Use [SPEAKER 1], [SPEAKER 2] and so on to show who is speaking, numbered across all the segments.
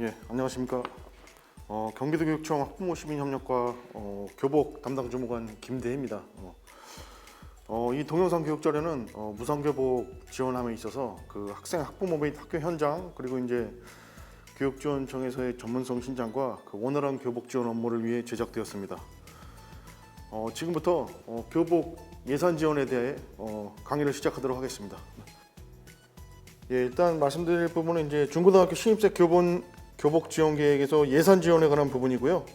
[SPEAKER 1] 예, 안녕하십니까. 경기도교육청 학부모 시민협력과 교복 담당 주무관 김대희입니다. 이 동영상 교육 자료는 무상교복 지원함에 있어서 그 학생, 학부모 및 학교 현장 그리고 이제 교육지원청에서의 전문성 신장과 그 원활한 교복 지원 업무를 위해 제작되었습니다. 지금부터 교복 예산 지원에 대해 강의를 시작하도록 하겠습니다. 예, 일단 말씀드릴 부분은 이제 중고등학교 신입생 교복 지원 계획에서 예산 지원에 관한 부분이고요.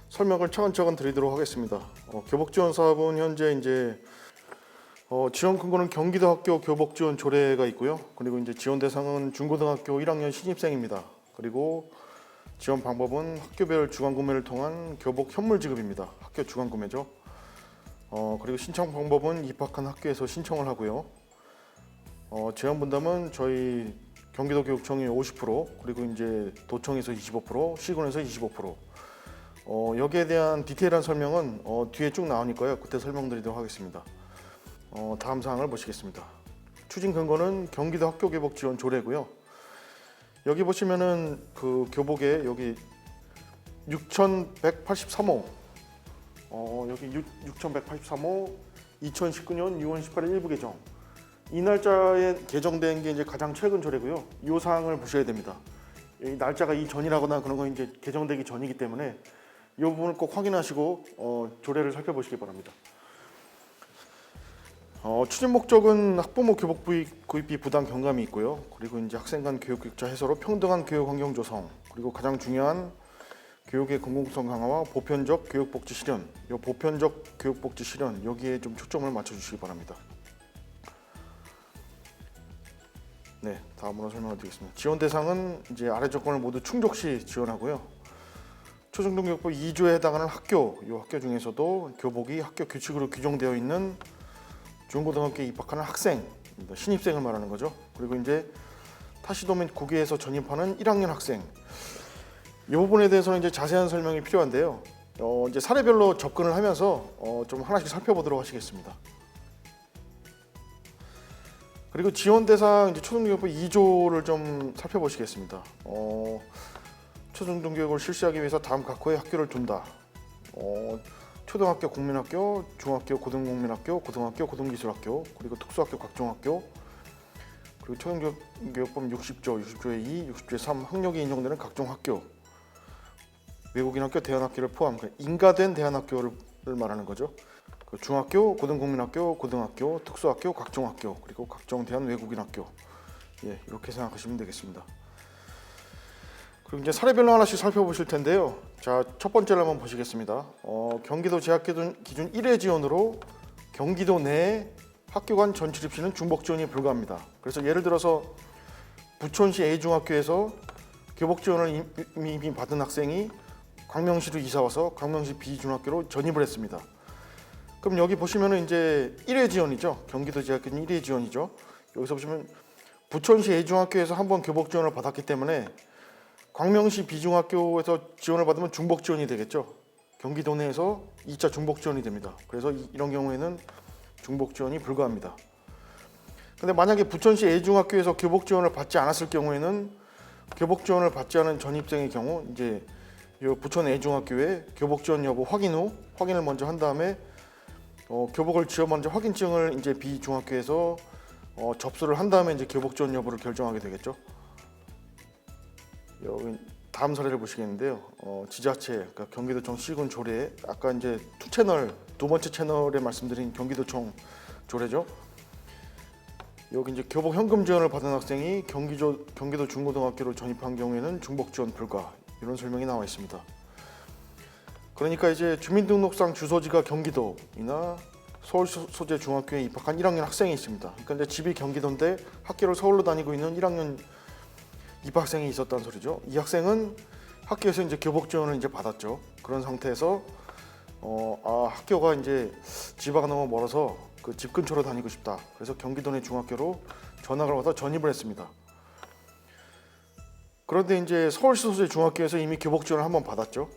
[SPEAKER 1] 설명을 차근차근 드리도록 하겠습니다. 교복 지원 사업은 현재 이제 지원 근거는 경기도 학교 교복 지원 조례가 있고요. 그리고 이제 지원 대상은 중고등학교 1학년 신입생입니다. 그리고 지원 방법은 학교별 주간 구매를 통한 교복 현물 지급입니다. 학교 주간 구매죠. 그리고 신청 방법은 입학한 학교에서 신청을 하고요. 지원 분담은 저희 경기도 교육청이 50%, 그리고 이제 도청에서 25%, 시군에서 25%. 여기에 대한 디테일한 설명은 뒤에 쭉 나오니까요. 그때 설명드리도록 하겠습니다. 다음 사항을 보시겠습니다. 추진 근거는 경기도 학교 교복 지원 조례고요. 여기 보시면은 그 교복에 여기 6,183호, 여기 6,183호 2019년 6월 18일 일부 개정. 이 날짜에 개정된 게 이제 가장 최근 조례고요. 이 사항을 보셔야 됩니다. 이 날짜가 이전이라거나 그런 건 이제 개정되기 전이기 때문에 이 부분을 꼭 확인하시고 조례를 살펴보시기 바랍니다. 추진 목적은 학부모 교복 구입비 부담 경감이 있고요. 그리고 이제 학생 간 교육 격차 해소로 평등한 교육 환경 조성, 그리고 가장 중요한 교육의 공공성 강화와 보편적 교육 복지 실현. 이 보편적 교육 복지 실현 여기에 좀 초점을 맞춰 주시기 바랍니다. 네, 다음으로 설명을 드리겠습니다. 지원 대상은 이제 아래 조건을 모두 충족 시 지원하고요. 초중등교육부 2조에 해당하는 학교, 이 학교 중에서도 교복이 학교 규칙으로 규정되어 있는 중고등학교에 입학하는 학생, 신입생을 말하는 거죠. 그리고 이제 타시도 및 국외에서 전입하는 1학년 학생. 이 부분에 대해서는 이제 자세한 설명이 필요한데요. 이제 사례별로 접근을 하면서 좀 하나씩 살펴보도록 하시겠습니다. 그리고 지원 대상 이제 초중등교육부 2조를 좀 살펴보시겠습니다. 초중등교육을 실시하기 위해서 다음 각호의 학교를 둔다. 초등학교 국민학교, 중학교 고등국민학교, 고등학교 고등기술학교, 그리고 특수학교 각종학교, 그리고 초등교육법 60조, 60조의 2, 60조의 3 학력이 인정되는 각종 학교, 외국인 학교, 대안학교를 포함 인가된 대안학교를 말하는 거죠. 중학교, 고등국민학교, 고등학교, 특수학교, 각종학교, 그리고 각종 대안 외국인 학교. 예, 이렇게 생각하시면 되겠습니다. 그리고 이제 사례별로 하나씩 살펴보실 텐데요. 자, 첫 번째를 한번 보시겠습니다. 경기도 재학기준 1회 지원으로 경기도 내 학교 간 전출 입시는 중복 지원이 불가합니다. 그래서 예를 들어서 부천시 A중학교에서 교복 지원을 이미 받은 학생이 광명시로 이사 와서 광명시 B중학교로 전입을 했습니다. 그럼 여기 보시면은 이제 1회 지원이죠. 경기도 재학기준 1회 지원이죠. 여기서 보시면 부천시 A중학교에서 한번 교복 지원을 받았기 때문에 광명시 B중학교에서 지원을 받으면 중복 지원이 되겠죠. 경기도 내에서 2차 중복 지원이 됩니다. 그래서 이런 경우에는 중복 지원이 불가합니다. 근데 만약에 부천시 A중학교에서 교복 지원을 받지 않았을 경우에는 교복 지원을 받지 않은 전입생의 경우 이제 이 부천 A중학교에 교복 지원 여부 확인을 먼저 한 다음에 교복을 지원 먼저 확인증을 이제 B중학교에서 접수를 한 다음에 이제 교복 지원 여부를 결정하게 되겠죠. 여기 다음 사례를 보시겠는데요. 지자체, 그러니까 경기도청 시군 조례, 아까 이제 두 번째 채널에 말씀드린 경기도청 조례죠. 여기 이제 교복 현금 지원을 받은 학생이 경기도 중고등학교로 전입한 경우에는 중복 지원 불가, 이런 설명이 나와 있습니다. 그러니까 이제 주민등록상 주소지가 경기도이나 서울 소재 중학교에 입학한 1학년 학생이 있습니다. 그러니까 이제 집이 경기도인데 학교를 서울로 다니고 있는 1학년 입학생이 있었다는 소리죠. 이 학생은 학교에서 이제 교복 지원을 이제 받았죠. 그런 상태에서 학교가 이제 집하고 너무 멀어서 그 집 근처로 다니고 싶다. 그래서 경기도 내 중학교로 전학을 와서 전입을 했습니다. 그런데 이제 서울시 소재 중학교에서 이미 교복 지원을 한번 받았죠.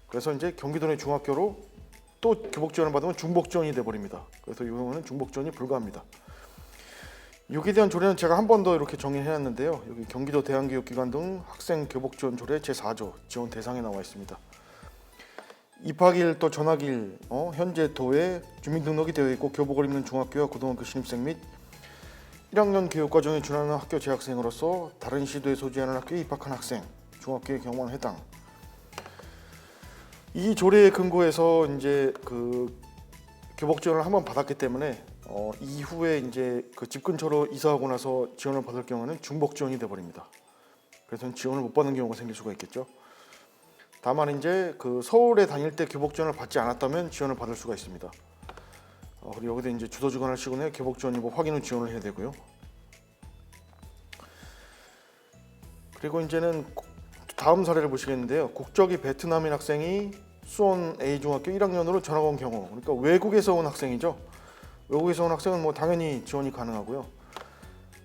[SPEAKER 1] 그래서 이제 경기도 내 중학교로 또 교복 지원을 받으면 중복 지원이 돼 버립니다. 그래서 이 경우는 중복 지원이 불가합니다. 여기에 대한 조례는 제가 한 번 더 이렇게 정리해놨는데요. 여기 경기도 대안교육기관 등 학생 교복 지원 조례 제4조 지원 대상에 나와 있습니다. 입학일 또 전학일 현재 도에 주민등록이 되어 있고 교복을 입는 중학교와 고등학교 신입생 및 1학년 교육과정에 준하는 학교 재학생으로서 다른 시도에 소지하는 학교에 입학한 학생, 중학교의 경우는 해당. 이 조례에 근거해서 이제 그 교복 지원을 한번 받았기 때문에 이후에 이제 그 집 근처로 이사하고 나서 지원을 받을 경우는 중복 지원이 돼 버립니다. 그래서 지원을 못 받는 경우가 생길 수가 있겠죠. 다만 이제 그 서울에 다닐 때 교복 지원을 받지 않았다면 지원을 받을 수가 있습니다. 그리고 여기다 이제 주소지관을 시군해 교복 지원이고 확인 후 지원을 해야 되고요. 그리고 이제는 다음 사례를 보시겠는데요. 국적이 베트남인 학생이 수원 A중학교 1학년으로 전학 온 경우, 그러니까 외국에서 온 학생이죠. 외국에서 온 학생은 뭐 당연히 지원이 가능하고요.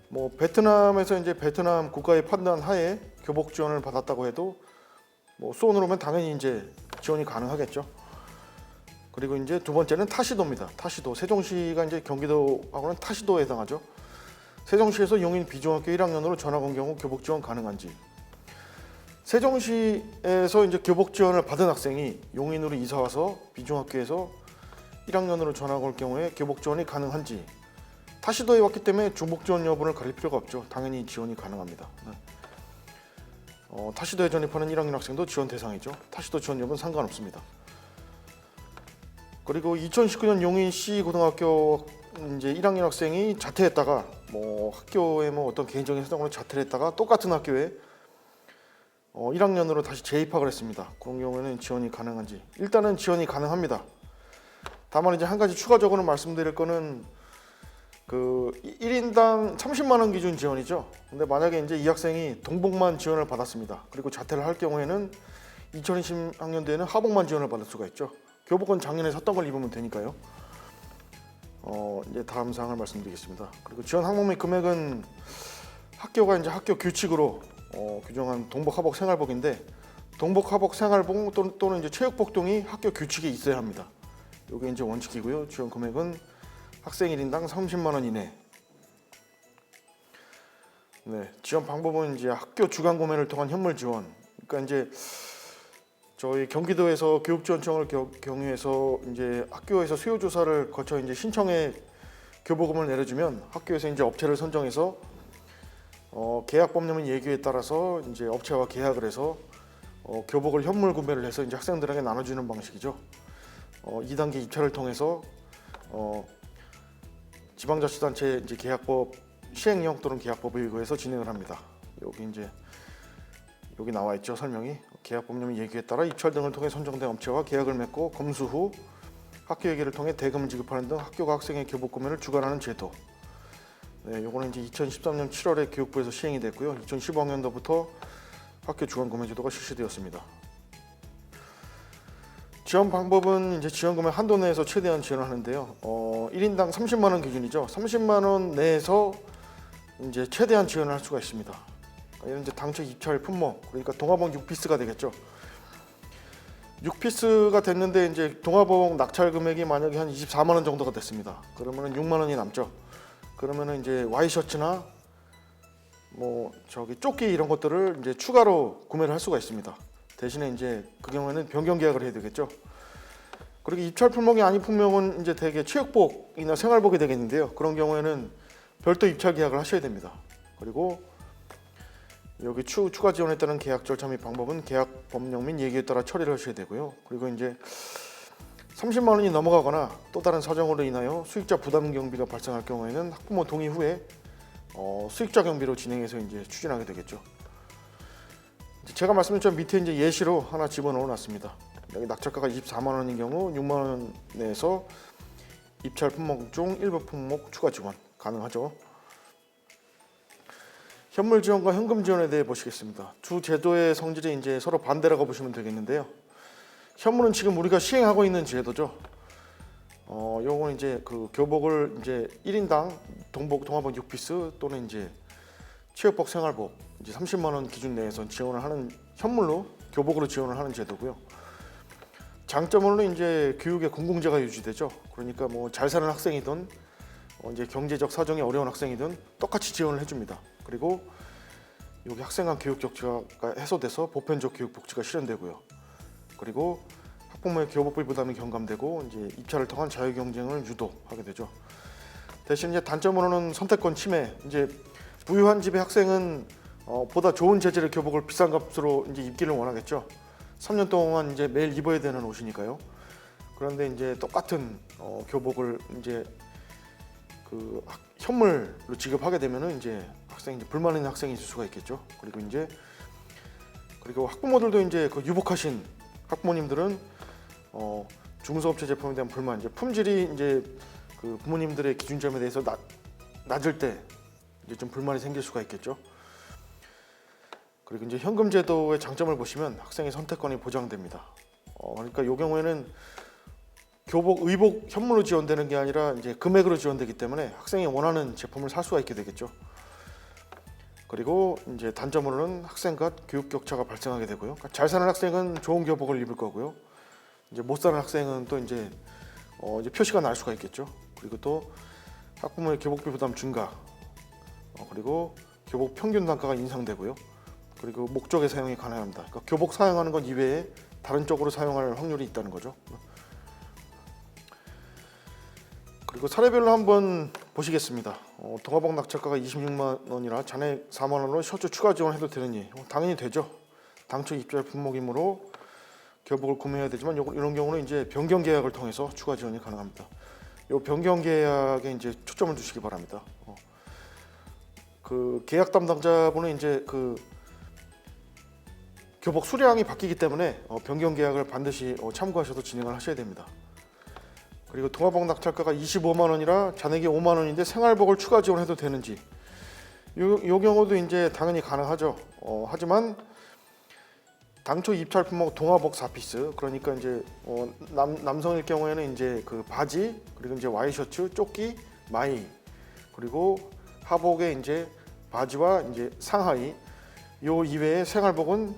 [SPEAKER 1] 뭐 베트남에서 이제 베트남 국가의 판단 하에 교복 지원을 받았다고 해도 뭐 수원으로 오면 당연히 이제 지원이 가능하겠죠. 그리고 이제 두 번째는 타시도입니다. 타시도. 세종시가 이제 경기도하고는 타시도에 해당하죠. 세종시에서 용인 B중학교 1학년으로 전학 온 경우 교복 지원 가능한지. 세종시에서 이제 교복 지원을 받은 학생이 용인으로 이사 와서 B중학교에서 1학년으로 전학 올 경우에 교복 지원이 가능한지. 타시도에 왔기 때문에 중복 지원 여부를 가릴 필요가 없죠. 당연히 지원이 가능합니다. 타시도에 전입하는 1학년 학생도 지원 대상이죠. 타시도 지원 여부는 상관없습니다. 그리고 2019년 용인시 고등학교 이제 1학년 학생이 자퇴했다가 뭐 학교에 뭐 어떤 개인적인 사정으로 자퇴를 했다가 똑같은 학교에 1학년으로 다시 재입학을 했습니다. 그런 경우에는 지원이 가능한지. 일단은 지원이 가능합니다. 다만 이제 한 가지 추가적으로 말씀드릴 거는 그 1인당 30만 원 기준 지원이죠. 근데 만약에 이제 이 학생이 동복만 지원을 받았습니다. 그리고 자퇴를 할 경우에는 2020학년도에는 하복만 지원을 받을 수가 있죠. 교복은 작년에 샀던 걸 입으면 되니까요. 이제 다음 사항을 말씀드리겠습니다. 그리고 지원 항목 및 금액은 학교가 이제 학교 규칙으로 규정한 동복, 하복, 생활복인데 동복, 하복, 생활복 또는 이제 체육복 등이 학교 규칙에 있어야 합니다. 이게 이제 원칙이고요. 지원 금액은 학생 1인당 30만 원 이내. 네, 지원 방법은 이제 학교 주간 구매를 통한 현물 지원. 그러니까 이제 저희 경기도에서 교육지원청을 경유해서 이제 학교에서 수요 조사를 거쳐 이제 신청에 교복금을 내려주면 학교에서 이제 업체를 선정해서 계약 법령 예규에 따라서 이제 업체와 계약을 해서 교복을 현물 구매를 해서 이제 학생들에게 나눠주는 방식이죠. 2단계 입찰을 통해서 지방자치단체 이제 계약법 시행령 또는 계약법에 의거해서 진행을 합니다. 여기 이제 여기 나와 있죠. 설명이 계약 법령 예규에 따라 입찰 등을 통해 선정된 업체와 계약을 맺고 검수 후 학교회계를 통해 대금을 지급하는 등 학교가 학생의 교복 구매를 주관하는 제도. 네, 요거는 이제 2013년 7월에 교육부에서 시행이 됐고요. 2015학년도부터 학교 주간 구매 제도가 실시되었습니다. 지원 방법은 이제 지원 금액 한도 내에서 최대한 지원을 하는데요. 1인당 30만 원 기준이죠. 30만 원 내에서 이제 최대한 지원을 할 수가 있습니다. 이런 이제 당초 입찰 품목, 그러니까 동화복 6피스가 되겠죠. 6피스가 됐는데 이제 동화복 낙찰 금액이 만약에 한 24만 원 정도가 됐습니다. 그러면은 6만 원이 남죠. 그러면은 이제 와이셔츠나 뭐 저기 조끼 이런 것들을 이제 추가로 구매를 할 수가 있습니다. 대신에 이제 그 경우에는 변경 계약을 해야 되겠죠. 그리고 입찰 품목이 아닌 품목은 이제 대개 체육복이나 생활복이 되겠는데요. 그런 경우에는 별도 입찰 계약을 하셔야 됩니다. 그리고 여기 추가 지원에 따른 계약 절차 및 방법은 계약 법령 및 예규에 따라 처리를 하셔야 되고요. 그리고 이제 30만 원이 넘어가거나 또 다른 사정으로 인하여 수익자 부담 경비가 발생할 경우에는 학부모 동의 후에 수익자 경비로 진행해서 이제 추진하게 되겠죠. 제가 말씀드린 밑에 이제 예시로 하나 집어넣어 놨습니다. 여기 낙찰가가 24만 원인 경우 6만 원 내에서 입찰 품목 중 일부 품목 추가 지원 가능하죠. 현물 지원과 현금 지원에 대해 보시겠습니다. 두 제도의 성질이 이제 서로 반대라고 보시면 되겠는데요. 현물은 지금 우리가 시행하고 있는 제도죠. 요거는 이제 그 교복을 이제 1인당 동복 동화복 6피스 또는 이제 체육복 생활복 이제 30만 원 기준 내에서 지원을 하는 현물로 교복으로 지원을 하는 제도고요. 장점으로는 이제 교육의 공공재가 유지되죠. 그러니까 뭐 잘 사는 학생이든 이제 경제적 사정이 어려운 학생이든 똑같이 지원을 해줍니다. 그리고 여기 학생 간 교육 적자가 해소돼서 보편적 교육 복지가 실현되고요. 그리고 학부모의 교복비 부담이 경감되고 이제 입찰을 통한 자유 경쟁을 유도하게 되죠. 대신 이제 단점으로는 선택권 침해. 이제 부유한 집의 학생은 보다 좋은 재질의 교복을 비싼 값으로 이제 입기를 원하겠죠. 3년 동안 이제 매일 입어야 되는 옷이니까요. 그런데 이제 똑같은 교복을 이제 그 현물로 지급하게 되면은 이제 학생이 이제 불만 있는 학생이 있을 수가 있겠죠. 그리고 학부모들도 이제 그 유복하신 학부모님들은 중소업체 제품에 대한 불만, 이제 품질이 이제 그 부모님들의 기준점에 대해서 낮을 때 이제 좀 불만이 생길 수가 있겠죠. 그리고 이제 현금 제도의 장점을 보시면 학생의 선택권이 보장됩니다. 그러니까 이 경우에는 교복, 의복 현물로 지원되는 게 아니라 이제 금액으로 지원되기 때문에 학생이 원하는 제품을 살 수가 있게 되겠죠. 그리고 이제 단점으로는 학생 간 교육 격차가 발생하게 되고요. 그러니까 잘 사는 학생은 좋은 교복을 입을 거고요. 이제 못 사는 학생은 또 이제 표시가 날 수가 있겠죠. 그리고 또 학부모의 교복비 부담 증가, 그리고 교복 평균 단가가 인상되고요. 그리고 목적의 사용이 가능합니다. 그러니까 교복 사용하는 것 이외에 다른 쪽으로 사용할 확률이 있다는 거죠. 그리고 사례별로 한번 보시겠습니다. 동화복 낙찰가가 26만 원이라 잔액 4만 원으로 셔츠 추가 지원해도 되느니 당연히 되죠. 당초 입찰 품목이므로 교복을 구매해야 되지만 이런 경우는 이제 변경 계약을 통해서 추가 지원이 가능합니다. 이 변경 계약에 이제 초점을 두시기 바랍니다. 그 계약 담당자분은 이제 그 교복 수량이 바뀌기 때문에 변경 계약을 반드시 참고하셔서 진행을 하셔야 됩니다. 그리고 동화복 낙찰가가 25만 원이라 잔액이 5만 원인데 생활복을 추가 지원해도 되는지, 요 경우도 이제 당연히 가능하죠. 하지만 당초 입찰 품목 동화복 4피스, 그러니까 이제 남성일 경우에는 이제 그 바지, 그리고 이제 와이셔츠, 조끼, 마이, 그리고 하복에 이제 바지와 이제 상하이, 요 이외에 생활복은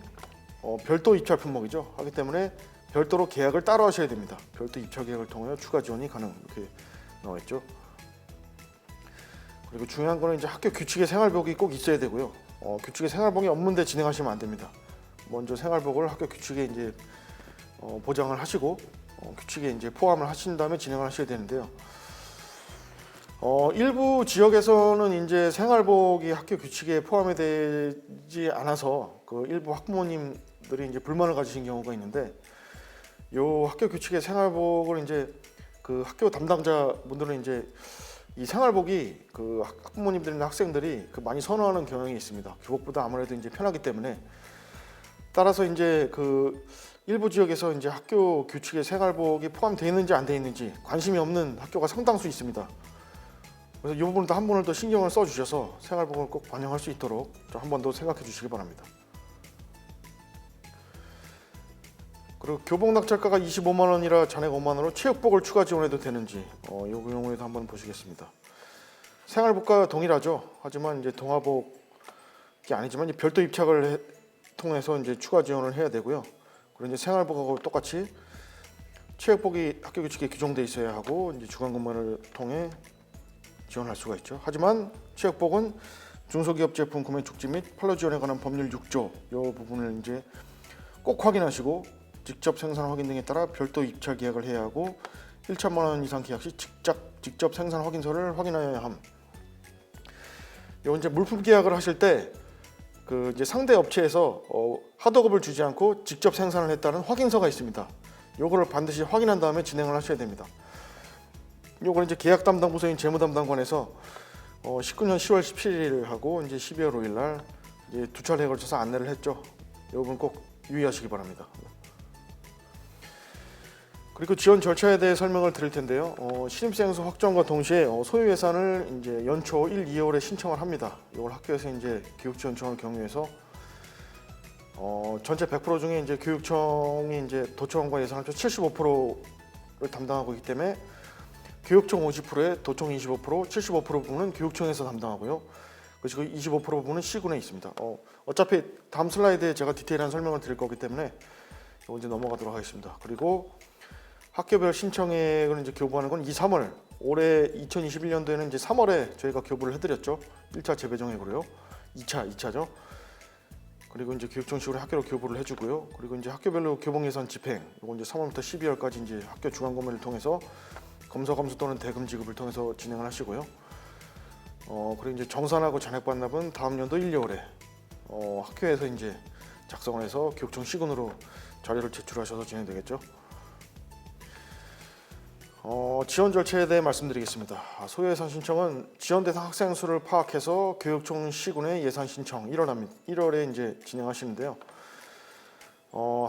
[SPEAKER 1] 별도 입찰 품목이죠. 하기 때문에 별도로 계약을 따로 하셔야 됩니다. 별도 입찰 계약을 통하여 추가 지원이 가능, 이렇게 나와 있죠. 그리고 중요한 거는 이제 학교 규칙의 생활복이 꼭 있어야 되고요. 규칙의 생활복이 없는데 진행하시면 안 됩니다. 먼저 생활복을 학교 규칙에 이제 보장을 하시고 규칙에 이제 포함을 하신 다음에 진행을 하셔야 되는데요. 일부 지역에서는 이제 생활복이 학교 규칙에 포함이 되지 않아서 그 일부 학부모님들이 이제 불만을 가지신 경우가 있는데, 요 학교 규칙의 생활복을 이제 그 학교 담당자분들은 이제 이 생활복이 그 학부모님들이나 학생들이 그 많이 선호하는 경향이 있습니다. 교복보다 아무래도 이제 편하기 때문에. 따라서 이제 그 일부 지역에서 이제 학교 규칙에 생활복이 포함되어 있는지 안 되어 있는지 관심이 없는 학교가 상당수 있습니다. 그래서 이 부분도 한 번을 더 신경을 써 주셔서 생활복을 꼭 반영할 수 있도록 한 번 더 생각해 주시기 바랍니다. 그리고 교복 낙찰가가 25만 원이라 잔액 5만 원으로 체육복을 추가 지원해도 되는지, 이 경우에도 한번 보시겠습니다. 생활복과 동일하죠. 하지만 이제 동화복이 아니지만 이제 별도 입찰을 통해서 이제 추가 지원을 해야 되고요. 그리고 이제 생활복하고 똑같이 체육복이 학교 규칙에 규정돼 있어야 하고 이제 주간 근무를 통해 지원할 수가 있죠. 하지만 체육복은 중소기업 제품 구매 촉진 및 판로 지원에 관한 법률 6조 이 부분을 이제 꼭 확인하시고 직접 생산 확인 등에 따라 별도 입찰 계약을 해야 하고 1천만 원 이상 계약 시 직접 생산 확인서를 확인해야 함. 요 이제 물품 계약을 하실 때 그 이제 상대 업체에서 하도급을 주지 않고 직접 생산을 했다는 확인서가 있습니다. 요거를 반드시 확인한 다음에 진행을 하셔야 됩니다. 요걸 이제 계약 담당 부서인 재무담당관에서 19년 10월 17일 하고 이제 12월 5일 날 이제 두 차례에 걸쳐서 안내를 했죠. 이 부분 꼭 유의하시기 바랍니다. 그리고 지원 절차에 대해 설명을 드릴 텐데요. 신입생수 확정과 동시에 소유 예산을 이제 연초 1, 2월에 신청을 합니다. 이걸 학교에서 이제 교육지원청을 경유해서 전체 100% 중에 이제 교육청이 이제 도청과 예산 합쳐 75%를 담당하고 있기 때문에 교육청 50%에 도청 25%, 75% 부분은 교육청에서 담당하고요. 그리고 25% 부분은 시군에 있습니다. 어차피 다음 슬라이드에 제가 디테일한 설명을 드릴 거기 때문에 이거 이제 넘어가도록 하겠습니다. 그리고 학교별 신청액을 이제 교부하는 건 2, 3월 올해 2021년도에는 이제 3월에 저희가 교부를 해드렸죠. 1차 재배정액으로요. 2차죠. 그리고 이제 교육청식으로 학교로 교부를 해주고요. 그리고 이제 학교별로 교복 예산 집행, 이거 이제 3월부터 12월까지 이제 학교 주간 검문을 통해서 검사 검수 또는 대금 지급을 통해서 진행을 하시고요. 그리고 이제 정산하고 잔액 반납은 다음 연도 1, 2월에 학교에서 이제 작성을 해서 교육청 시군으로 자료를 제출하셔서 진행되겠죠. 지원 절차에 대해 말씀드리겠습니다. 소요 예산 신청은 지원 대상 학생 수를 파악해서 교육청 시군의 예산 신청 1월에 이제 진행하시는데요.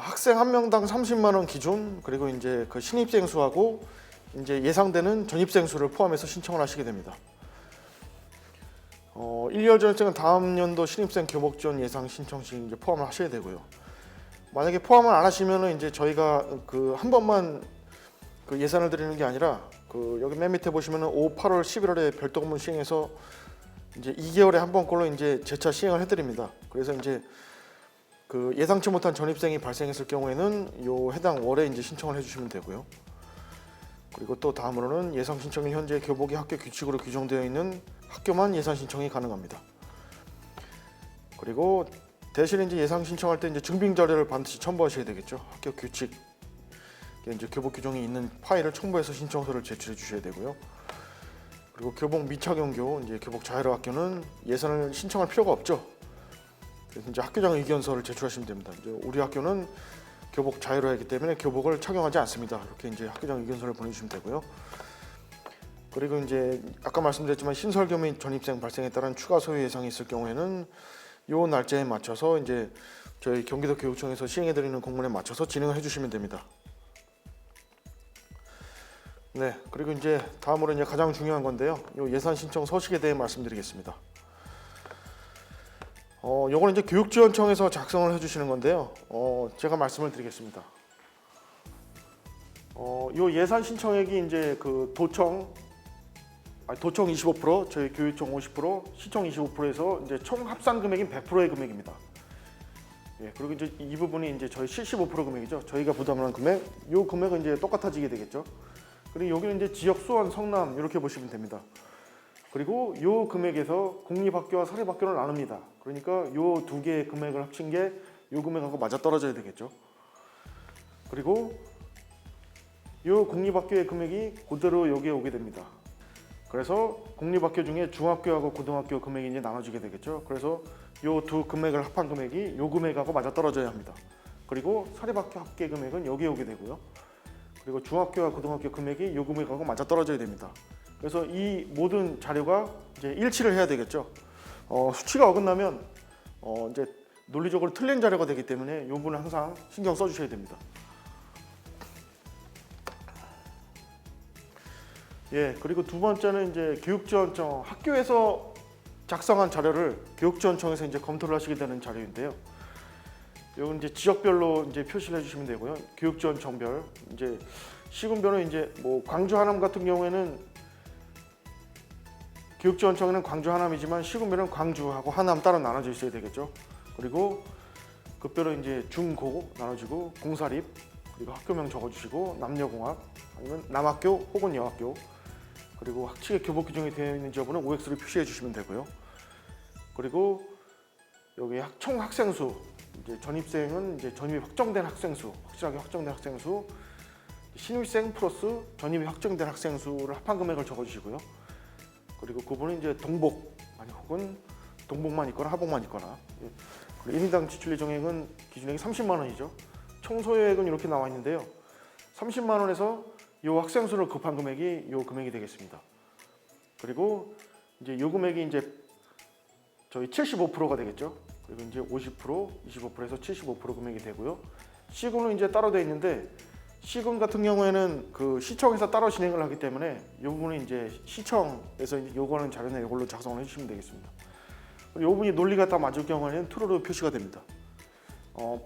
[SPEAKER 1] 학생 한 명당 30만 원 기준, 그리고 이제 그 신입생 수하고 이제 예상되는 전입생 수를 포함해서 신청을 하시게 됩니다. 1, 2월 전입생은 다음 연도 신입생 교복 지원 예상 신청 시 이제 포함을 하셔야 되고요. 만약에 포함을 안 하시면은 이제 저희가 그 한 번만 그 예산을 드리는 게 아니라 그 여기 맨 밑에 보시면은 5, 8월, 11월에 별도 검문 시행해서 이제 2개월에 한 번꼴로 이제 재차 시행을 해드립니다. 그래서 이제 그 예상치 못한 전입생이 발생했을 경우에는 요 해당 월에 이제 신청을 해주시면 되고요. 그리고 또 다음으로는 예상 신청이 현재 교복이 학교 규칙으로 규정되어 있는 학교만 예산 신청이 가능합니다. 그리고 대신 이제 예상 신청할 때 이제 증빙 자료를 반드시 첨부하셔야 되겠죠. 학교 규칙 이제 교복 규정이 있는 파일을 첨부해서 신청서를 제출해 주셔야 되고요. 그리고 교복 미착용교, 이제 교복 자율화 학교는 예산을 신청할 필요가 없죠. 그래서 이제 학교장 의견서를 제출하시면 됩니다. 이제 우리 학교는 교복 자율화이기 때문에 교복을 착용하지 않습니다. 이렇게 이제 학교장 의견서를 보내주시면 되고요. 그리고 이제 아까 말씀드렸지만 신설교 및 전입생 발생에 따른 추가 소요 예상이 있을 경우에는 요 날짜에 맞춰서 이제 저희 경기도 교육청에서 시행해드리는 공문에 맞춰서 진행을 해주시면 됩니다. 네, 그리고 이제 다음으로 이제 가장 중요한 건데요. 요 예산 신청 서식에 대해 말씀드리겠습니다. 요거는 이제 교육지원청에서 작성을 해주시는 건데요. 제가 말씀을 드리겠습니다. 요 예산 신청액이 이제 그 도청 25%, 저희 교육청 50%, 시청 25%에서 이제 총 합산 금액인 100%의 금액입니다. 예, 그리고 이제 이 부분이 이제 저희 75% 금액이죠. 저희가 부담하는 금액, 요 금액은 이제 똑같아지게 되겠죠. 그리고 여기는 이제 지역 수원, 성남 이렇게 보시면 됩니다. 그리고 요 금액에서 공립학교와 사립학교를 나눕니다. 그러니까 요 두 개의 금액을 합친 게 요 금액하고 맞아 떨어져야 되겠죠. 그리고 요 공립학교의 금액이 그대로 여기에 오게 됩니다. 그래서 공립학교 중에 중학교하고 고등학교 금액이 이제 나눠지게 되겠죠. 그래서 요 두 금액을 합한 금액이 요 금액하고 맞아 떨어져야 합니다. 그리고 사립학교 합계 금액은 여기에 오게 되고요. 그리고 중학교와 고등학교 금액이 요 금액하고 맞아 떨어져야 됩니다. 그래서 이 모든 자료가 이제 일치를 해야 되겠죠. 수치가 어긋나면 이제 논리적으로 틀린 자료가 되기 때문에 이 부분을 항상 신경 써주셔야 됩니다. 예, 그리고 두 번째는 이제 교육지원청 학교에서 작성한 자료를 교육지원청에서 이제 검토를 하시게 되는 자료인데요. 이건 이제 지역별로 이제 표시를 해주시면 되고요. 교육지원청별 이제 시군별은 이제 뭐 광주 하남 같은 경우에는 교육지원청에는 광주 하남이지만 시군별은 광주하고 하남 따로 나눠져 있어야 되겠죠. 그리고 급별로 이제 중고 나눠지고 공사립 그리고 학교명 적어주시고 남녀공학 아니면 남학교 혹은 여학교 그리고 학칙의 교복 규정이 되어 있는지 여부는 OX를 표시해 주시면 되고요. 그리고 여기 총 학생 수 이제 전입생은 이제 전입이 확정된 학생 수, 확실하게 확정된 학생 수, 신입생 플러스 전입이 확정된 학생 수를 합한 금액을 적어주시고요. 그리고 그분은 이제 동복 아니 혹은 동복만 있거나 하복만 있거나. 그리고 1인당 지출 예정액은 기준액이 30만 원이죠. 총 소요액은 이렇게 나와 있는데요. 30만 원에서 이 학생 수를 곱한 금액이 이 금액이 되겠습니다. 그리고 이제 이 금액이 이제 저희 75%가 되겠죠. 그리고 이제 50%, 25%에서 75% 금액이 되고요. 시군은 이제 따로 되어 있는데 시군 같은 경우에는 그 시청에서 따로 진행을 하기 때문에 이 부분은 이제 시청에서 요거는 자료는 이걸로 작성을 해주시면 되겠습니다. 이 부분이 논리가 다 맞을 경우에는 true로 표시가 됩니다.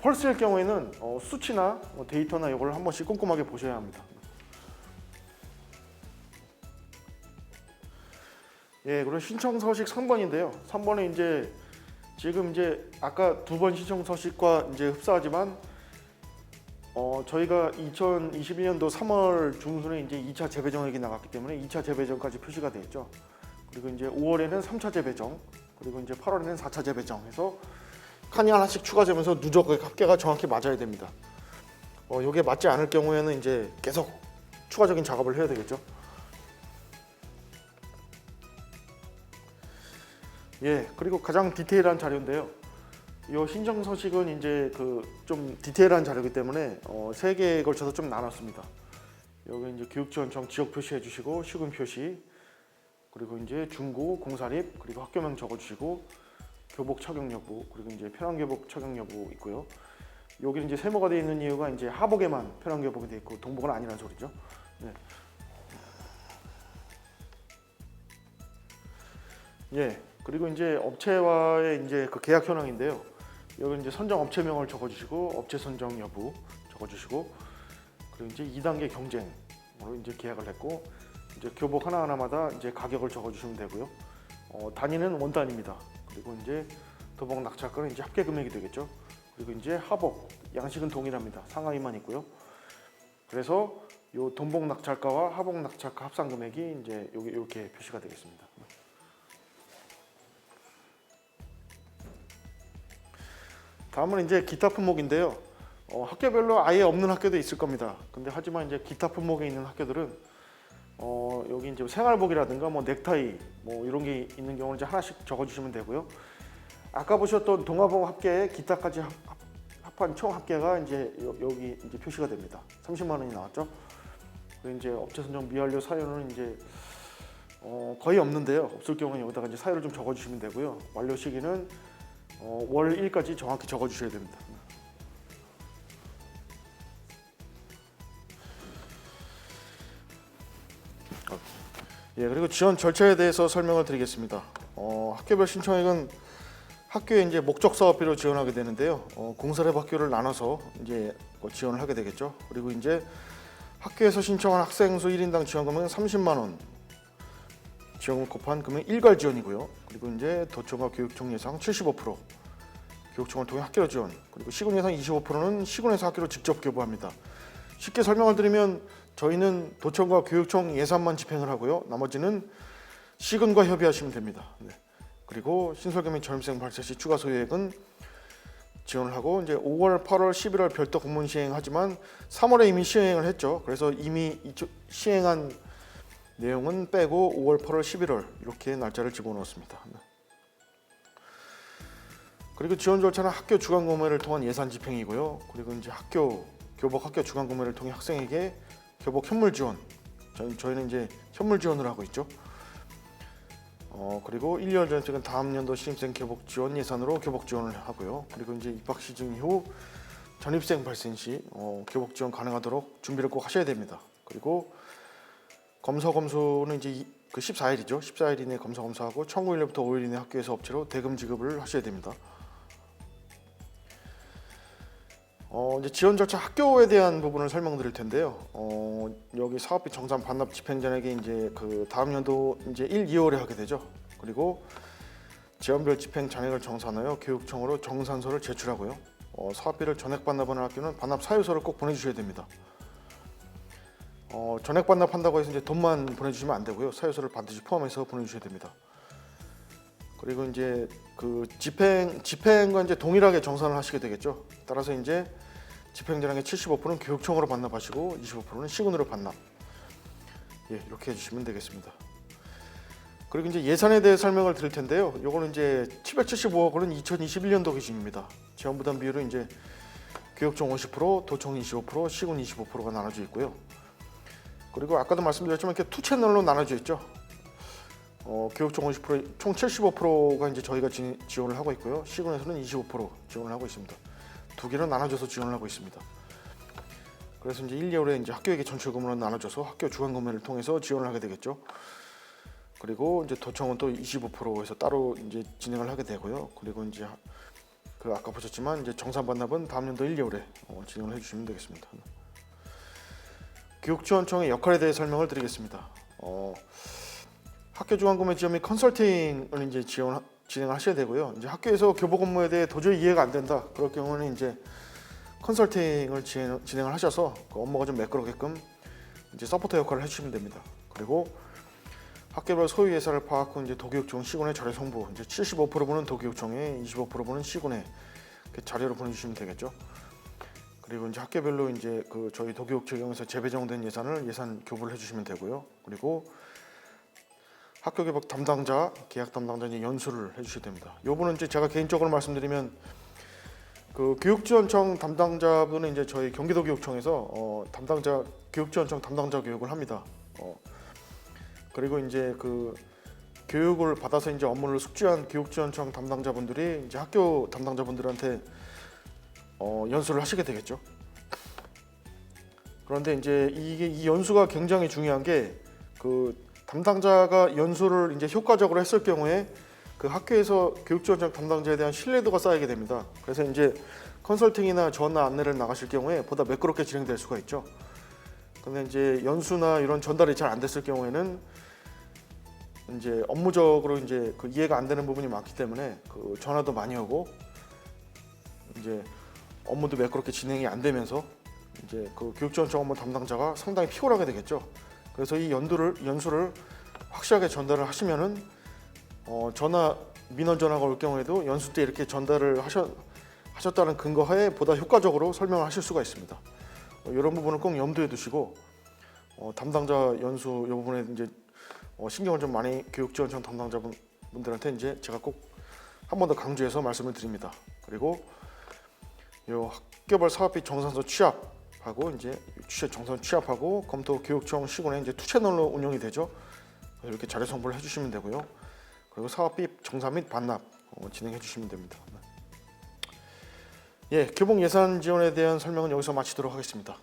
[SPEAKER 1] 펄스일 경우에는 수치나 데이터나 이걸 한 번씩 꼼꼼하게 보셔야 합니다. 예, 그리고 신청 서식 3번인데요. 3번은 이제 지금 이제 아까 두 번 신청 서식과 이제 흡사하지만 저희가 2021년도 3월 중순에 이제 2차 재배정액이 나갔기 때문에 2차 재배정까지 표시가 되어 있죠. 그리고 이제 5월에는 3차 재배정, 그리고 이제 8월에는 4차 재배정 해서 칸이 하나씩 추가되면서 누적 합계가 정확히 맞아야 됩니다. 이게 맞지 않을 경우에는 이제 계속 추가적인 작업을 해야 되겠죠. 예, 그리고 가장 디테일한 자료인데요. 이 신청 서식은 이제 좀 디테일한 자료이기 때문에 3개에 걸쳐서 좀 나눴습니다. 여기 이제 교육지원청 지역 표시해 주시고 시군 표시, 그리고 이제 중고 공사립, 그리고 학교명 적어주시고 교복 착용 여부, 그리고 이제 편한 교복 착용 여부 있고요. 여기 이제 세모가 되어 있는 이유가 이제 하복에만 편한 교복이 되어 있고 동복은 아니라는 소리죠. 네. 예. 그리고 이제 업체와의 이제 그 계약 현황인데요. 여기 이제 선정 업체명을 적어주시고 업체 선정 여부 적어주시고, 그리고 이제 2단계 경쟁으로 이제 계약을 했고, 이제 교복 하나하나마다 이제 가격을 적어주시면 되고요. 단위는 원단입니다. 그리고 이제 도복 낙찰가는 이제 합계 금액이 되겠죠. 그리고 이제 하복 양식은 동일합니다. 상하의만 있고요. 그래서 요 동복 낙찰가와 하복 낙찰가 합산 금액이 이제 여기 이렇게 표시가 되겠습니다. 다음은 이제 기타 품목인데요. 학교별로 아예 없는 학교도 있을 겁니다. 근데 하지만 이제 기타 품목에 있는 학교들은 여기 이제 생활복이라든가 뭐 넥타이 뭐 이런 게 있는 경우는 이제 하나씩 적어주시면 되고요. 아까 보셨던 동아복 합계에 기타까지 합한 총 합계가 이제 여기 이제 표시가 됩니다. 30만 원이 나왔죠. 그리고 이제 업체 선정 미완료 사유는 이제 거의 없는데요. 없을 경우는 여기다가 이제 사유를 좀 적어주시면 되고요. 완료 시기는 월 1까지 정확히 적어주셔야 됩니다. 예, 그리고 지원 절차에 대해서 설명을 드리겠습니다. 학교별 신청액은 학교에 이제 목적 사업비로 지원하게 되는데요. 공사랩 학교를 나눠서 이제 지원을 하게 되겠죠. 그리고 이제 학교에서 신청한 학생 수 1인당 지원금은 30만 원. 지원금 곱한 금액 일괄 지원이고요. 그리고 이제 도청과 교육청 예상 75%, 교육청을 통해 학교로 지원, 그리고 시군 예상 25%는 시군에서 학교로 직접 교부합니다. 쉽게 설명을 드리면 저희는 도청과 교육청 예산만 집행을 하고요. 나머지는 시군과 협의하시면 됩니다. 네. 그리고 신설금액 전입생 발생 시 추가 소요액은 지원을 하고 이제 5월, 8월, 11월 별도 공문 시행하지만 3월에 이미 시행을 했죠. 그래서 이미 시행한 내용은 빼고 5월, 8월, 11월 이렇게 날짜를 집어넣었습니다. 그리고 지원 절차는 학교 주간 공모를 통한 예산 집행이고요. 그리고 이제 교복 학교 주간 공모를 통해 학생에게 교복 현물 지원. 저희는 이제 현물 지원을 하고 있죠. 그리고 1년 전책은 다음 연도 신입생 교복 지원 예산으로 교복 지원을 하고요. 그리고 이제 입학 시즌 이후 전입생 발생 시 교복 지원 가능하도록 준비를 꼭 하셔야 됩니다. 그리고 검수는 이제 그 14일이죠. 14일 이내 검사하고 청구일로부터 5일 이내 학교에서 업체로 대금 지급을 하셔야 됩니다. 이제 지원 절차 학교에 대한 부분을 설명드릴 텐데요. 여기 사업비 정산 반납 집행자에게 이제 그 다음 연도 이제 1, 2월에 하게 되죠. 그리고 지원별 집행 잔액을 정산하여 교육청으로 정산서를 제출하고요. 사업비를 전액 반납하는 학교는 반납 사유서를 꼭 보내주셔야 됩니다. 전액 반납한다고 해서 이제 돈만 보내주시면 안 되고요. 사유서를 반드시 포함해서 보내주셔야 됩니다. 그리고 이제 그 집행과 이제 동일하게 정산을 하시게 되겠죠. 따라서 이제 집행 잔액의 75%는 교육청으로 반납하시고 25%는 시군으로 반납. 예, 이렇게 해주시면 되겠습니다. 그리고 이제 예산에 대해 설명을 드릴 텐데요. 요거는 이제 775억 원은 2021년도 기준입니다. 지원 부담 비율은 이제 교육청 50%, 도청 25%, 시군 25%가 나눠져 있고요. 그리고 아까도 말씀드렸지만 이렇게 투 채널로 나눠져 있죠. 교육청 50%, 총 75%가 이제 저희가 지원을 하고 있고요. 시군에서는 25% 지원을 하고 있습니다. 두 개로 나눠져서 지원을 하고 있습니다. 그래서 이제 1, 2월에 이제 학교에게 전출금으로 나눠져서 학교 주간 구매를 통해서 지원을 하게 되겠죠. 그리고 이제 도청은 또 25%에서 따로 이제 진행을 하게 되고요. 그리고 이제 그 아까 보셨지만 이제 정산 반납은 다음 연도 1, 2월에 진행을 해주시면 되겠습니다. 교육지원청의 역할에 대해 설명을 드리겠습니다. 학교 주간 구매 지원 및 컨설팅을 이제 진행하셔야 되고요. 이제 학교에서 교복 업무에 대해 도저히 이해가 안 된다. 그럴 경우는 이제 컨설팅을 진행을 하셔서 그 업무가 좀 매끄럽게끔 이제 서포터 역할을 해주시면 됩니다. 그리고 학교별 소유 예산을 파악 후 이제 도교육청 시군에 자료 송부, 이제 75%분은 도교육청에, 25%분은 시군에 이렇게 자료를 보내주시면 되겠죠. 그리고 이제 학교별로 이제 그 저희 도교육청에서 재배정된 예산을 예산 교부를 해주시면 되고요. 그리고 학교 개혁 담당자, 계약 담당자 이제 연수를 해주셔야 됩니다. 요분은 이제 제가 개인적으로 말씀드리면 그 교육지원청 담당자분은 이제 저희 경기도교육청에서 담당자 교육지원청 담당자 교육을 합니다. 그리고 이제 그 교육을 받아서 이제 업무를 숙지한 교육지원청 담당자분들이 이제 학교 담당자분들한테 연수를 하시게 되겠죠. 그런데 이제 이게 이 연수가 굉장히 중요한 게 그 담당자가 연수를 이제 효과적으로 했을 경우에 그 학교에서 교육지원청 담당자에 대한 신뢰도가 쌓이게 됩니다. 그래서 이제 컨설팅이나 전화 안내를 나가실 경우에 보다 매끄럽게 진행될 수가 있죠. 근데 이제 연수나 이런 전달이 잘 안 됐을 경우에는 이제 업무적으로 이제 그 이해가 안 되는 부분이 많기 때문에 그 전화도 많이 오고 이제 업무도 매끄럽게 진행이 안 되면서 이제 그 교육지원청 업무 담당자가 상당히 피곤하게 되겠죠. 그래서 이 연수를 확실하게 전달을 하시면은 전화 민원 전화가 올 경우에도 연수 때 이렇게 전달을 하셨다는 근거하에 보다 효과적으로 설명을 하실 수가 있습니다. 이런 부분을 꼭 염두에 두시고 담당자 연수 이 부분에 이제 신경을 좀 많이 교육지원청 담당자분들한테 이제 제가 꼭 한 번 더 강조해서 말씀을 드립니다. 그리고 요 학교별 사업비 정산서 취합하고 이제 정산 취합하고 검토 교육청 시군에 이제 투 채널로 운영이 되죠. 이렇게 자료 송부를 해주시면 되고요. 그리고 사업비 정산 및 반납 진행해 주시면 됩니다. 예, 교복 예산 지원에 대한 설명은 여기서 마치도록 하겠습니다.